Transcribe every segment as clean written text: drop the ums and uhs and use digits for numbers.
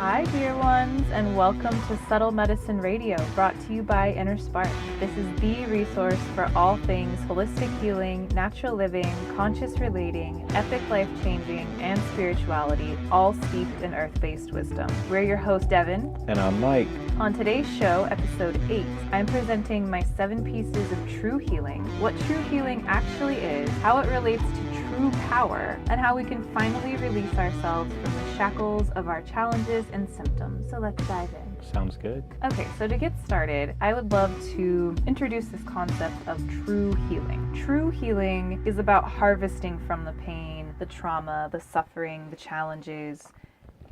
Hi, dear ones, and welcome to Subtle Medicine Radio, brought to you by InnerSpark. This is the resource for all things holistic healing, natural living, conscious relating, epic life-changing, and spirituality, all steeped in earth-based wisdom. We're your host, Devin. And I'm Mike. On today's show, episode 8, I'm presenting my 7 pieces of true healing, what true healing actually is, how it relates to true power, and how we can finally release ourselves from the shackles of our challenges and symptoms. So let's dive in. Sounds good. Okay, so to get started, I would love to introduce this concept of true healing. True healing is about harvesting from the pain, the trauma, the suffering, the challenges,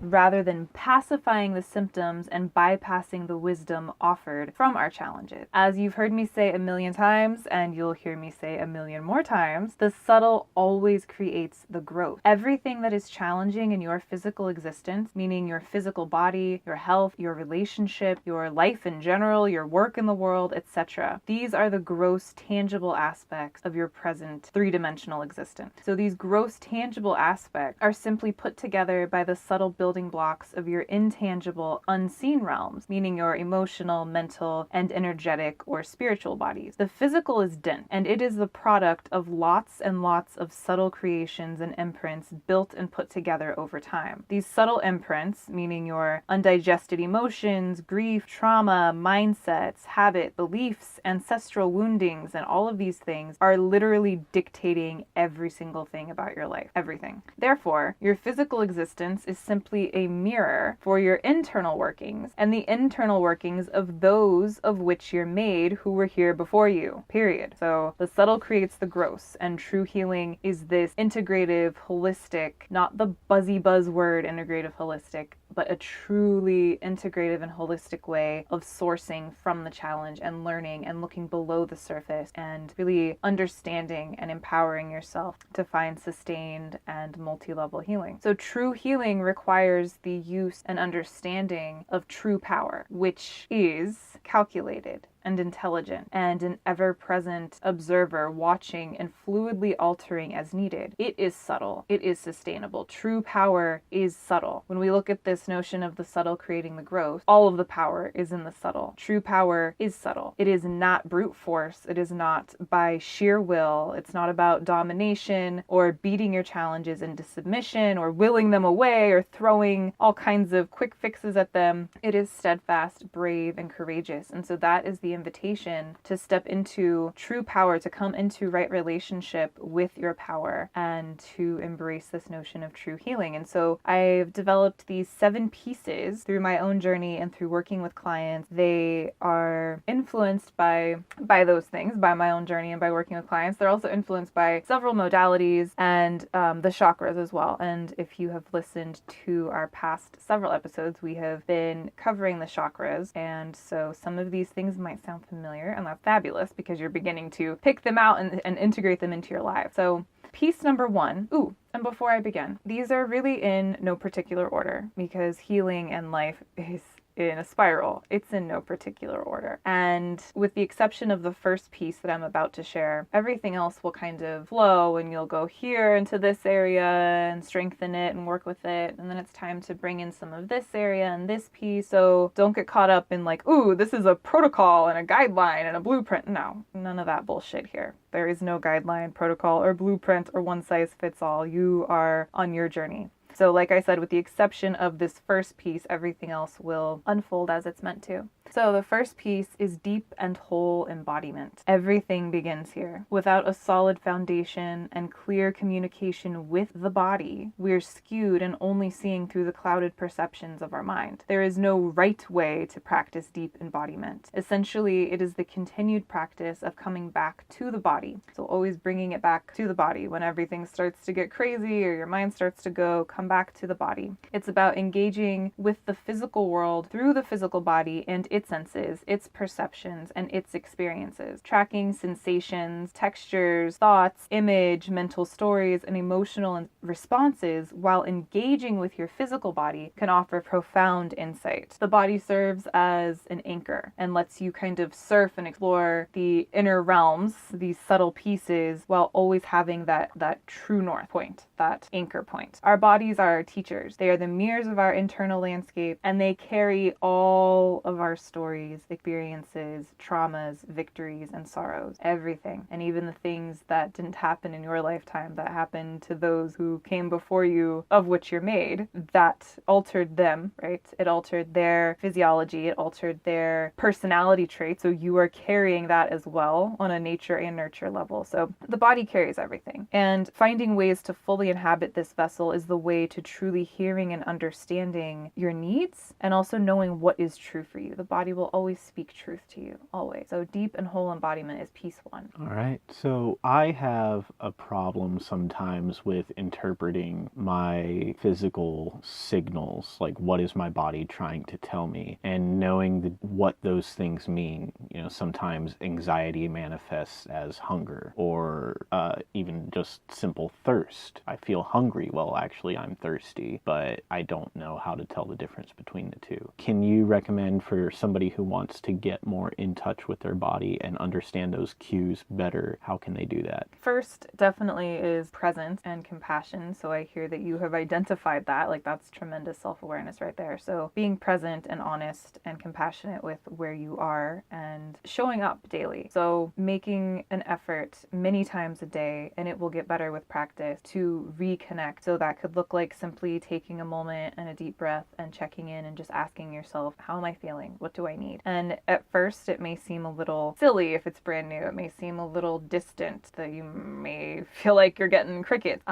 rather than pacifying the symptoms and bypassing the wisdom offered from our challenges. As you've heard me say a million times, and you'll hear me say a million more times, the subtle always creates the growth. Everything that is challenging in your physical existence, meaning your physical body, your health, your relationship, your life in general, your work in the world, etc. These are the gross, tangible aspects of your present three-dimensional existence. So these gross, tangible aspects are simply put together by the subtle building blocks of your intangible, unseen realms, meaning your emotional, mental, and energetic or spiritual bodies. The physical is dense, and it is the product of lots and lots of subtle creations and imprints built and put together over time. These subtle imprints, meaning your undigested emotions, grief, trauma, mindsets, habit, beliefs, ancestral woundings, and all of these things are literally dictating every single thing about your life. Everything. Therefore, your physical existence is simply a mirror for your internal workings and the internal workings of those of which you're made who were here before you, period. So the subtle creates the gross, and true healing is this integrative, holistic, not the buzzy buzzword integrative holistic, but a truly integrative and holistic way of sourcing from the challenge and learning and looking below the surface and really understanding and empowering yourself to find sustained and multi-level healing. So true healing requires the use and understanding of true power, which is calculated and intelligent, and an ever-present observer watching and fluidly altering as needed. It is subtle. It is sustainable. True power is subtle. When we look at this notion of the subtle creating the growth, all of the power is in the subtle. True power is subtle. It is not brute force. It is not by sheer will. It's not about domination or beating your challenges into submission or willing them away or throwing all kinds of quick fixes at them. It is steadfast, brave, and courageous. And so that is the invitation to step into true power, to come into right relationship with your power, and to embrace this notion of true healing. And so I've developed these 7 pieces through my own journey and through working with clients. They are influenced by those things, by my own journey and by working with clients. They're also influenced by several modalities and the chakras as well. And if you have listened to our past several episodes, we have been covering the chakras, and so some of these things might sound familiar, and that's fabulous because you're beginning to pick them out and integrate them into your life. So piece number 1, and before I begin, these are really in no particular order because healing and life is in a spiral. It's in no particular order. And with the exception of the first piece that I'm about to share, everything else will kind of flow, and you'll go here into this area and strengthen it and work with it. And then it's time to bring in some of this area and this piece. So don't get caught up in like, ooh, this is a protocol and a guideline and a blueprint. No, none of that bullshit here. There is no guideline, protocol, or blueprint or one size fits all. You are on your journey. So like I said, with the exception of this first piece, everything else will unfold as it's meant to. So the first piece is deep and whole embodiment. Everything begins here. Without a solid foundation and clear communication with the body, we're skewed and only seeing through the clouded perceptions of our mind. There is no right way to practice deep embodiment. Essentially, it is the continued practice of coming back to the body. So always bringing it back to the body. When everything starts to get crazy or your mind starts to go, come back to the body. It's about engaging with the physical world through the physical body and its its senses, its perceptions, and its experiences. Tracking sensations, textures, thoughts, image, mental stories, and emotional responses while engaging with your physical body can offer profound insight. The body serves as an anchor and lets you kind of surf and explore the inner realms, these subtle pieces, while always having that true north point, that anchor point. Our bodies are our teachers. They are the mirrors of our internal landscape, and they carry all of our stories, experiences, traumas, victories, and sorrows. Everything. And even the things that didn't happen in your lifetime, that happened to those who came before you, of which you're made, that altered them, right? It altered their physiology, it altered their personality traits. So you are carrying that as well on a nature and nurture level. So the body carries everything. And finding ways to fully inhabit this vessel is the way to truly hearing and understanding your needs, and also knowing what is true for you. The body will always speak truth to you, always. So deep and whole embodiment is piece one. All right. So I have a problem sometimes with interpreting my physical signals, like what is my body trying to tell me, and knowing what those things mean. You know, sometimes anxiety manifests as hunger, or even just simple thirst. I feel hungry. Well, actually, I'm thirsty, but I don't know how to tell the difference between the two. Can you recommend for somebody who wants to get more in touch with their body and understand those cues better, how can they do that? First, definitely is presence and compassion. So I hear that you have identified that. Like, that's tremendous self-awareness right there. So being present and honest and compassionate with where you are and showing up daily. So making an effort many times a day, and it will get better with practice, to reconnect. So that could look like simply taking a moment and a deep breath and checking in and just asking yourself, how am I feeling? What do I need? And at first it may seem a little silly if it's brand new. It may seem a little distant, that you may feel like you're getting crickets.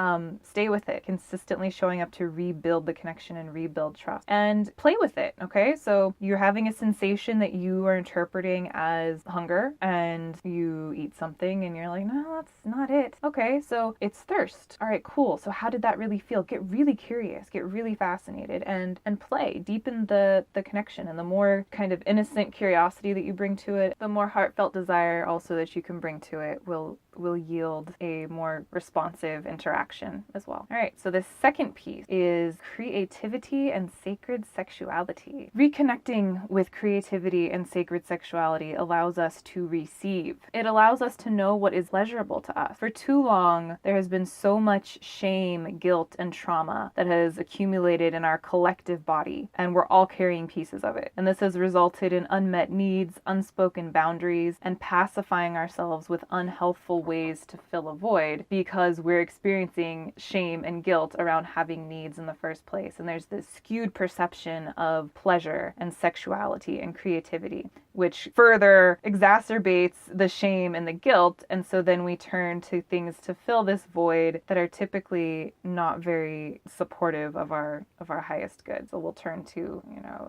Stay with it. Consistently showing up to rebuild the connection and rebuild trust. And play with it, okay? So you're having a sensation that you are interpreting as hunger, and you eat something and you're like, no, that's not it. Okay, so it's thirst. All right, cool. So how did that really feel? Get really curious, get really fascinated, and play. Deepen the connection. And the more kind of innocent curiosity that you bring to it, the more heartfelt desire also that you can bring to it will yield a more responsive interaction as well. All right, so the second piece is creativity and sacred sexuality. Reconnecting with creativity and sacred sexuality allows us to receive. It allows us to know what is pleasurable to us. For too long, there has been so much shame, guilt, and trauma that has accumulated in our collective body, and we're all carrying pieces of it. And this has resulted in unmet needs, unspoken boundaries, and pacifying ourselves with unhealthful ways to fill a void because we're experiencing shame and guilt around having needs in the first place. And there's this skewed perception of pleasure and sexuality and creativity, which further exacerbates the shame and the guilt. And so then we turn to things to fill this void that are typically not very supportive of our highest good. So we'll turn to,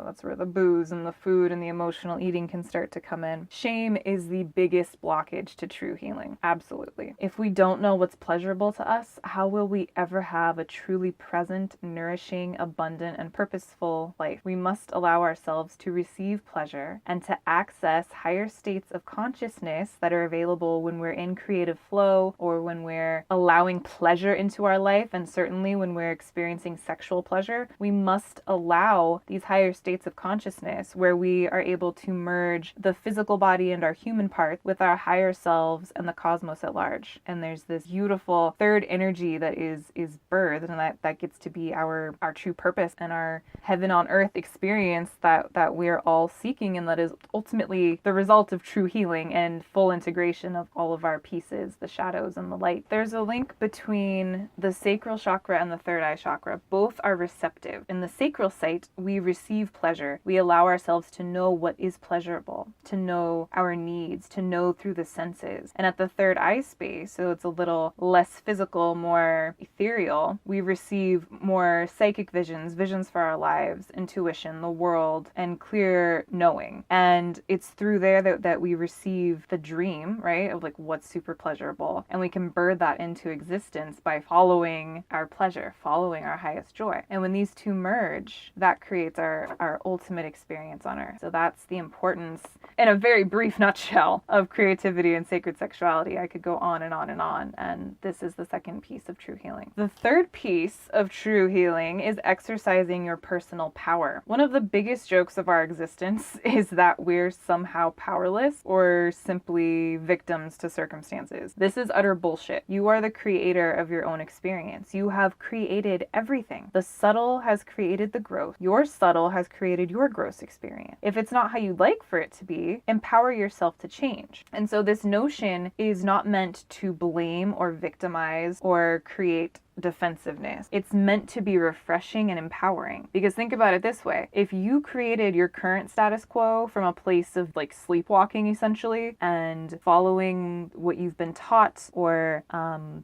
that's where the booze and the food and the emotional eating can start to come in. Shame is the biggest blockage to true healing. Absolutely. If we don't know what's pleasurable to us, how will we ever have a truly present, nourishing, abundant, and purposeful life? We must allow ourselves to receive pleasure and to access higher states of consciousness that are available when we're in creative flow, or when we're allowing pleasure into our life, and certainly when we're experiencing sexual pleasure. We must allow these higher states of consciousness where we are able to merge the physical body and our human parts with our higher selves and the cosmos at large. And there's this beautiful third energy that is birthed, and that gets to be our true purpose and our heaven on earth experience that we're all seeking, and that is ultimately the result of true healing and full integration of all of our pieces, the shadows and the light. There's a link between the sacral chakra and the third eye chakra. Both are receptive. In the sacral site, we receive pleasure. We allow ourselves to know what is pleasurable, to know our needs, to know through the senses. And at the third eye space, so it's a little less physical, more ethereal, we receive more psychic visions for our lives, intuition, the world, and clear knowing. And And it's through there that we receive the dream, right? Of like what's super pleasurable. And we can birth that into existence by following our pleasure, following our highest joy. And when these two merge, that creates our ultimate experience on earth. So that's the importance, in a very brief nutshell, of creativity and sacred sexuality. I could go on and on and on. And this is the second piece of true healing. The third piece of true healing is exercising your personal power. One of the biggest jokes of our existence is that we're somehow powerless or simply victims to circumstances. This is utter bullshit. You are the creator of your own experience. You have created everything. The subtle has created the gross. Your subtle has created your gross experience. If it's not how you'd like for it to be, empower yourself to change. And so this notion is not meant to blame or victimize or create defensiveness. It's meant to be refreshing and empowering. Because think about it this way. If you created your current status quo from a place of like sleepwalking essentially and following what you've been taught or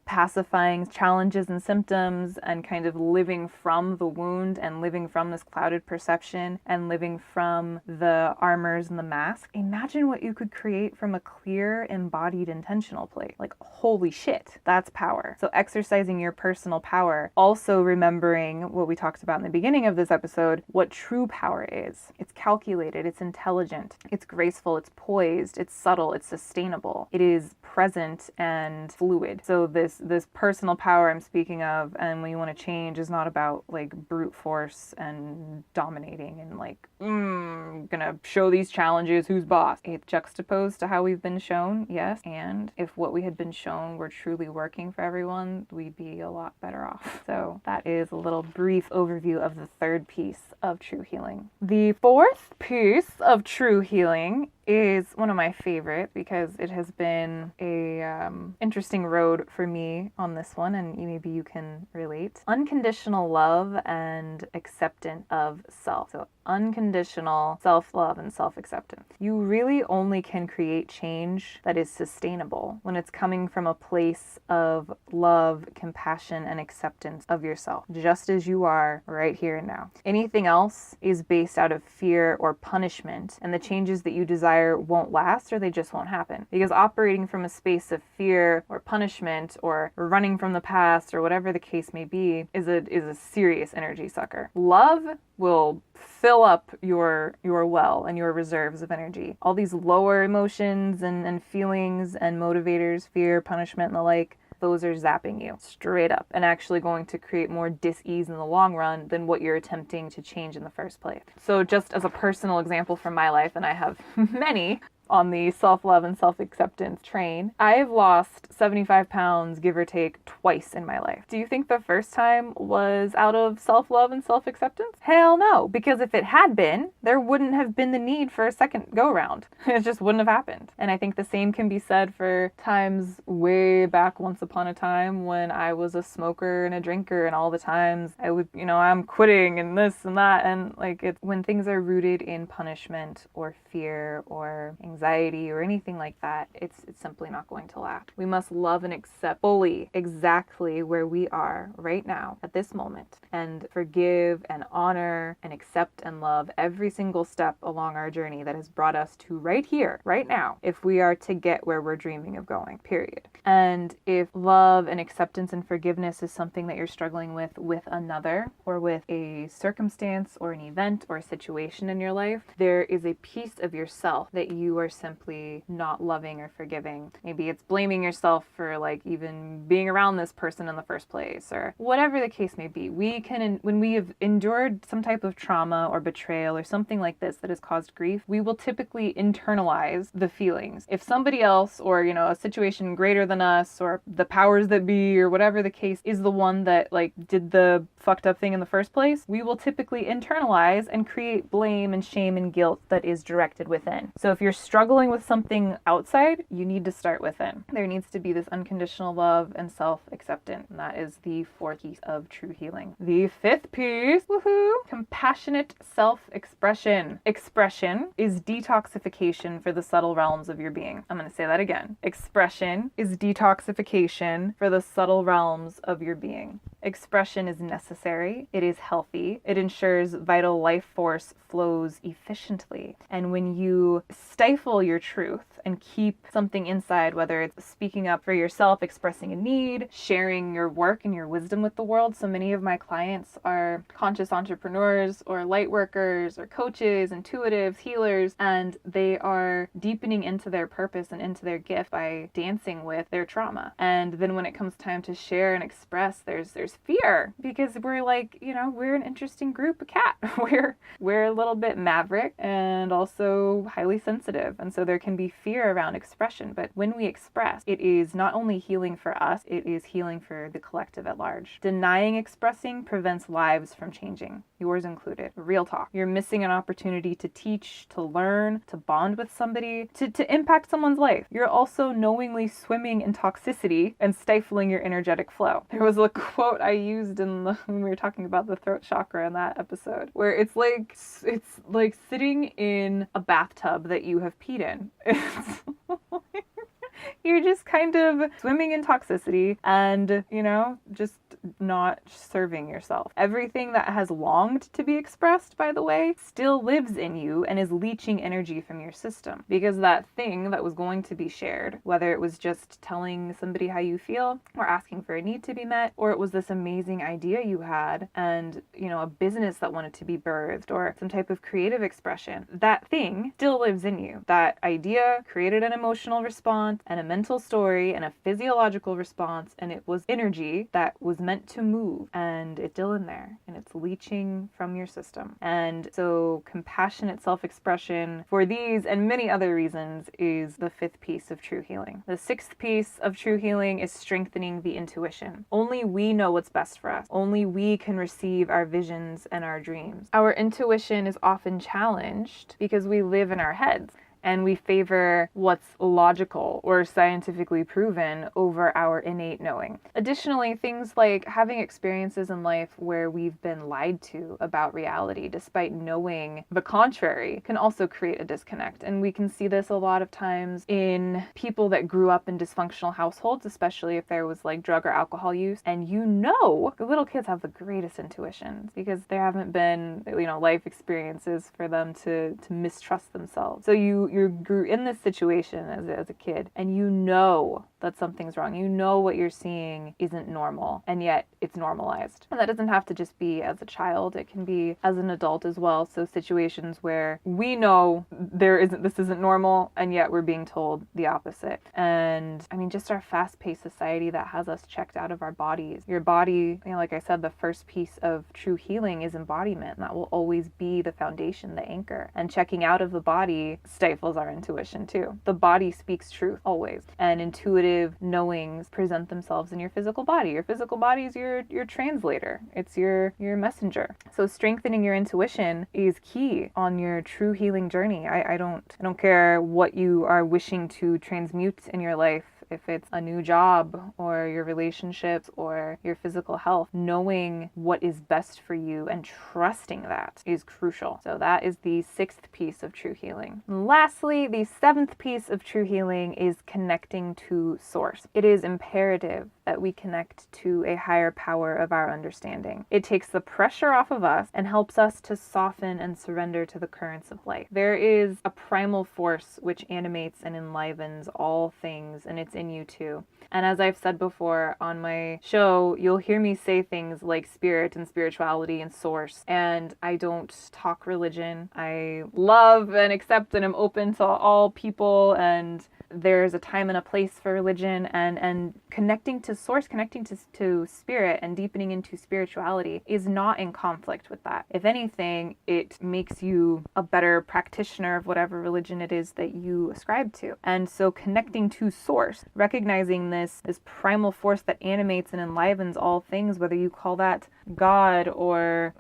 pacifying challenges and symptoms and kind of living from the wound and living from this clouded perception and living from the armors and the mask, imagine what you could create from a clear, embodied, intentional place. Like, holy shit, that's power. So exercising your personal power, also remembering what we talked about in the beginning of this episode, what true power is. It's calculated, it's intelligent, it's graceful, it's poised, it's subtle, it's sustainable, it is present and fluid. So this personal power I'm speaking of, and when you want to change, is not about like brute force and dominating and like, gonna show these challenges, who's boss. It's juxtaposed to how we've been shown, yes, and if what we had been shown were truly working for everyone, we'd be a lot better off. So that is a little brief overview of the third piece of true healing. The fourth piece of true healing is one of my favorite because it has been a interesting road for me on this one, and maybe you can relate. Unconditional love and acceptance of self. So unconditional self-love and self-acceptance. You really only can create change that is sustainable when it's coming from a place of love, compassion, and acceptance of yourself, just as you are right here and now. Anything else is based out of fear or punishment, and the changes that you desire won't last, or they just won't happen. Because operating from a space of fear or punishment or running from the past or whatever the case may be is a serious energy sucker. Love will fill up your well and your reserves of energy. All these lower emotions and feelings and motivators, fear, punishment, and the like, those are zapping you straight up and actually going to create more dis-ease in the long run than what you're attempting to change in the first place. So just as a personal example from my life, and I have many on the self-love and self-acceptance train, I've lost 75 pounds, give or take, twice in my life. Do you think the first time was out of self-love and self-acceptance? Hell no, because if it had been, there wouldn't have been the need for a second go-around. It just wouldn't have happened. And I think the same can be said for times way back once upon a time when I was a smoker and a drinker, and all the times I would, I'm quitting and this and that, and like it's when things are rooted in punishment or fear or anxiety or anything like that, it's simply not going to last. We must love and accept fully exactly where we are right now at this moment, and forgive and honor and accept and love every single step along our journey that has brought us to right here, right now, if we are to get where we're dreaming of going, period. And if love and acceptance and forgiveness is something that you're struggling with another, or with a circumstance or an event or a situation in your life, there is a piece of yourself that you are simply not loving or forgiving. Maybe it's blaming yourself for like even being around this person in the first place, or whatever the case may be. We can, when we have endured some type of trauma or betrayal or something like this that has caused grief, we will typically internalize the feelings. If somebody else or, a situation greater than us or the powers that be or whatever the case is the one that like did the fucked up thing in the first place, we will typically internalize and create blame and shame and guilt that is directed within. So if you're struggling with something outside, you need to start within. There needs to be this unconditional love and self-acceptance. And that is the fourth piece of true healing. The fifth piece, compassionate self-expression. Expression is detoxification for the subtle realms of your being. I'm going to say that again. Expression is detoxification for the subtle realms of your being. Expression is necessary. It is healthy. It ensures vital life force flows efficiently. And when you stifle your truth and keep something inside, whether it's speaking up for yourself, expressing a need, sharing your work and your wisdom with the world. So many of my clients are conscious entrepreneurs or light workers or coaches, intuitives, healers, and they are deepening into their purpose and into their gift by dancing with their trauma. And then when it comes time to share and express, there's fear, because we're like, we're an interesting group of cat. We're a little bit maverick and also highly sensitive. And so there can be fear around expression. But when we express, it is not only healing for us, it is healing for the collective at large. Denying expressing prevents lives from changing, yours included. Real talk. You're missing an opportunity to teach, to learn, to bond with somebody, to impact someone's life. You're also knowingly swimming in toxicity and stifling your energetic flow. There was a quote I used when we were talking about the throat chakra in that episode, where it's like sitting in a bathtub that you have peed in. You're just kind of swimming in toxicity and, just not serving yourself. Everything that has longed to be expressed, by the way, still lives in you and is leaching energy from your system. Because that thing that was going to be shared, whether it was just telling somebody how you feel or asking for a need to be met, or it was this amazing idea you had and, a business that wanted to be birthed or some type of creative expression, that thing still lives in you. That idea created an emotional response and a mental story and a physiological response, and it was energy that was meant to move, and it's still in there and it's leaching from your system. And so compassionate self-expression, for these and many other reasons, is the fifth piece of true healing. The sixth piece of true healing is strengthening the intuition. Only we know what's best for us. Only we can receive our visions and our dreams. Our intuition is often challenged because we live in our heads and we favor what's logical or scientifically proven over our innate knowing. Additionally, things like having experiences in life where we've been lied to about reality despite knowing the contrary can also create a disconnect. And we can see this a lot of times in people that grew up in dysfunctional households, especially if there was like drug or alcohol use. And the little kids have the greatest intuitions because there haven't been, life experiences for them to mistrust themselves. So you grew in this situation as a kid, and that something's wrong. What you're seeing isn't normal, and yet it's normalized. And that doesn't have to just be as a child. It can be as an adult as well. So situations where we know this isn't normal, and yet we're being told the opposite. And just our fast-paced society that has us checked out of our bodies. Your body, like I said, the first piece of true healing is embodiment. And that will always be the foundation, the anchor. And checking out of the body stifles our intuition too. The body speaks truth always, and intuitive knowings present themselves in your physical body. Your physical body is your translator. It's your messenger. So strengthening your intuition is key on your true healing journey. I don't care what you are wishing to transmute in your life. If it's a new job or your relationships or your physical health, knowing what is best for you and trusting that is crucial. So that is the sixth piece of true healing. And lastly, the seventh piece of true healing is connecting to source. It is imperative that we connect to a higher power of our understanding. It takes the pressure off of us and helps us to soften and surrender to the currents of life. There is a primal force which animates and enlivens all things, and it's in you too. And as I've said before on my show, you'll hear me say things like spirit and spirituality and source. And I don't talk religion. I love and accept and am open to all people, and there's a time and a place for religion, and connecting to source, connecting to spirit and deepening into spirituality is not in conflict with that. If anything, it makes you a better practitioner of whatever religion it is that you ascribe to. And so connecting to source, recognizing this primal force that animates and enlivens all things, whether you call that God or,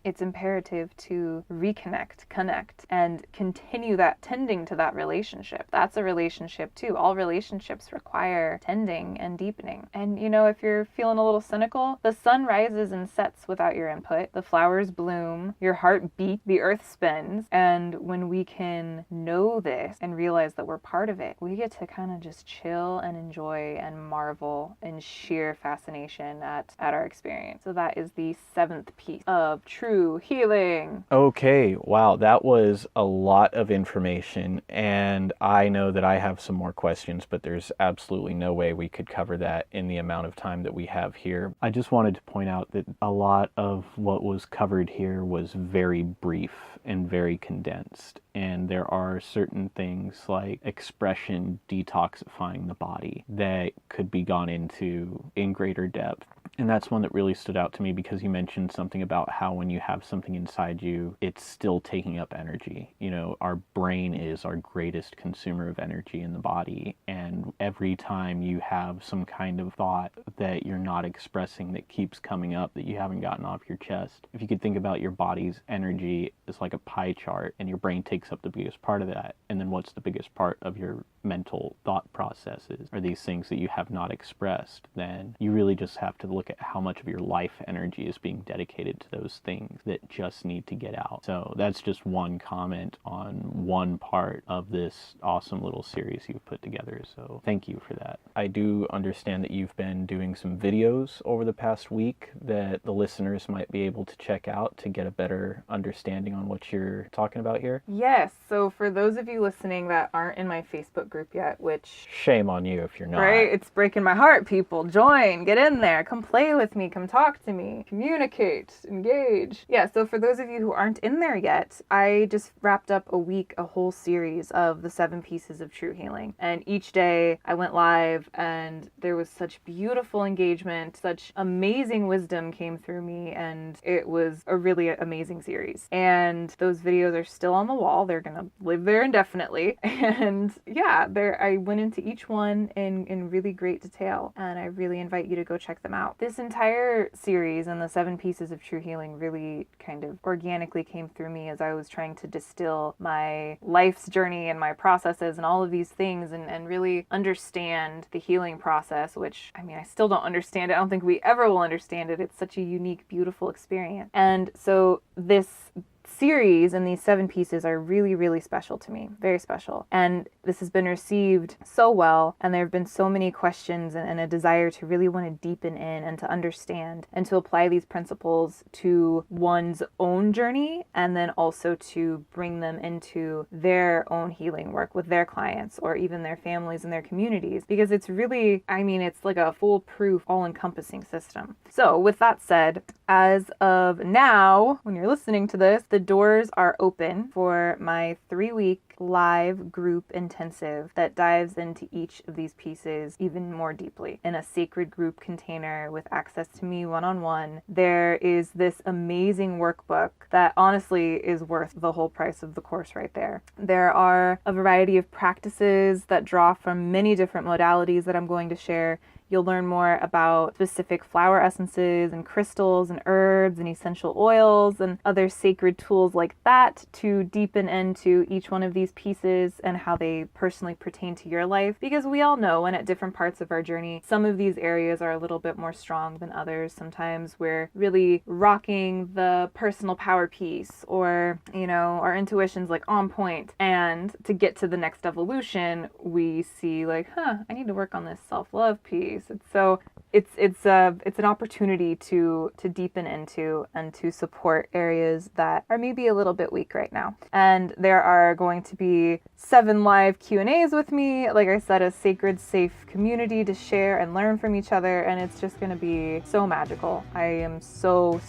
it's imperative to reconnect, connect, and continue that tending to that relationship. That's a relationship too. All relationships require tending and deepening. deepening. And you know, if you're feeling a little cynical, the sun rises and sets without your input. The flowers bloom, your heart beats, the earth spins. And when we can know this and realize that we're part of it, we get to kind of just chill and enjoy and marvel in sheer fascination at our experience. So that is the 7th piece of true healing. Okay, wow, that was a lot of information, and I know that I have some more questions, but there's absolutely no way we could cover that in the amount of time that we have here. I just wanted to point out that a lot of what was covered here was very brief and very condensed, and there are certain things like expression detoxifying the body that could be gone into in greater depth. And that's one that really stood out to me because you mentioned something about how when you have something inside you, it's still taking up energy. You know, our brain is our greatest consumer of energy in the body. And every time you have some kind of thought that you're not expressing that keeps coming up that you haven't gotten off your chest, if you could think about your body's energy as like a pie chart and your brain takes up the biggest part of that. And then what's the biggest part of your mental thought processes are these things that you have not expressed, then you really just have to look at how much of your life energy is being dedicated to those things that just need to get out. So that's just one comment on one part of this awesome little series you've put together. So thank you for that. I do understand that you've been doing some videos over the past week that the listeners might be able to check out to get a better understanding on what you're talking about here. Yes, so for those of you listening that aren't in my Facebook group yet, which... shame on you if you're not. Right? It's breaking my heart, people. Join, get in there, come play with me, come talk to me, communicate, engage. Yeah, so for those of you who aren't in there yet, I just wrapped up a whole series of the 7 pieces of true healing. And each day I went live and there was such beautiful engagement, such amazing wisdom came through me, and it was a really amazing series. And those videos are still on the wall. They're gonna live there indefinitely. And yeah, I went into each one in really great detail, and I really invite you to go check them out. This entire series and the 7 pieces of true healing really kind of organically came through me as I was trying to distill my life's journey and my processes and all of these things and really understand the healing process, which, I mean, I still don't understand it. I don't think we ever will understand it. It's such a unique, beautiful experience. And so this series and these 7 pieces are really, really special to me. Very special. And this has been received so well, and there have been so many questions and a desire to really want to deepen in and to understand and to apply these principles to one's own journey, and then also to bring them into their own healing work with their clients or even their families and their communities, because it's really, I mean, it's like a foolproof, all-encompassing system. So with that said, as of now, when you're listening to this, the doors are open for my 3-week live group intensive that dives into each of these pieces even more deeply in a sacred group container with access to me one-on-one. There is this amazing workbook that honestly is worth the whole price of the course right there. There are a variety of practices that draw from many different modalities that I'm going to share. You'll learn more about specific flower essences and crystals and herbs and essential oils and other sacred tools like that to deepen into each one of these pieces and how they personally pertain to your life. Because we all know, and at different parts of our journey, some of these areas are a little bit more strong than others. Sometimes we're really rocking the personal power piece, or, you know, our intuition's like on point. And to get to the next evolution, we see like, I need to work on this self-love piece. So it's an opportunity to deepen into and to support areas that are maybe a little bit weak right now. And there are going to be 7 live Q&As with me. Like I said, a sacred, safe community to share and learn from each other. And it's just going to be so magical. I am so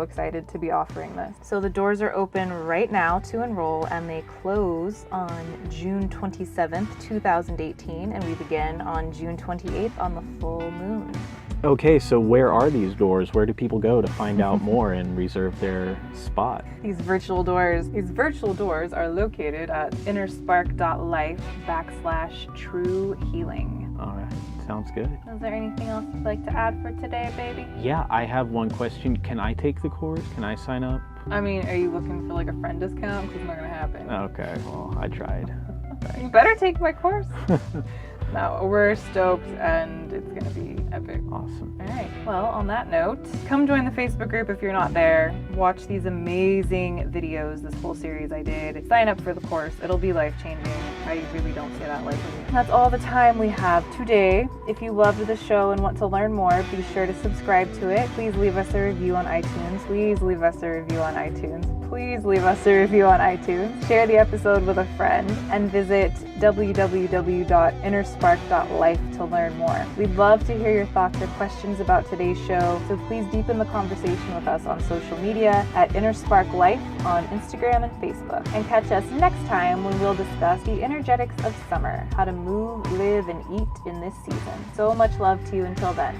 excited to be offering this. So the doors are open right now to enroll, and they close on June 27th, 2018. And we begin on June 28th on the full moon. Okay, so where are these doors? Where do people go to find out more and reserve their spot? These virtual doors are located at InnerSpark.life/true healing. All right, sounds good. Is there anything else you'd like to add for today, baby? Yeah, I have one question. Can I take the course? Can I sign up? I mean, are you looking for like a friend discount? Because it's not going to happen. Okay, well, I tried. You better take my course. No, we're stoked and it's gonna be epic. Awesome. All right. Well, on that note, come join the Facebook group if you're not there. Watch these amazing videos, this whole series I did. Sign up for the course. It'll be life-changing. I really don't say that lightly. That's all the time we have today. If you loved the show and want to learn more, be sure to subscribe to it. Please leave us a review on iTunes. Please leave us a review on iTunes. Please leave us a review on iTunes. Share the episode with a friend and visit www.innerspark.life to learn more. We'd love to hear your thoughts or questions about today's show, so please deepen the conversation with us on social media at InnerSpark Life on Instagram and Facebook. And catch us next time when we'll discuss the energetics of summer, how to move, live, and eat in this season. So much love to you until then.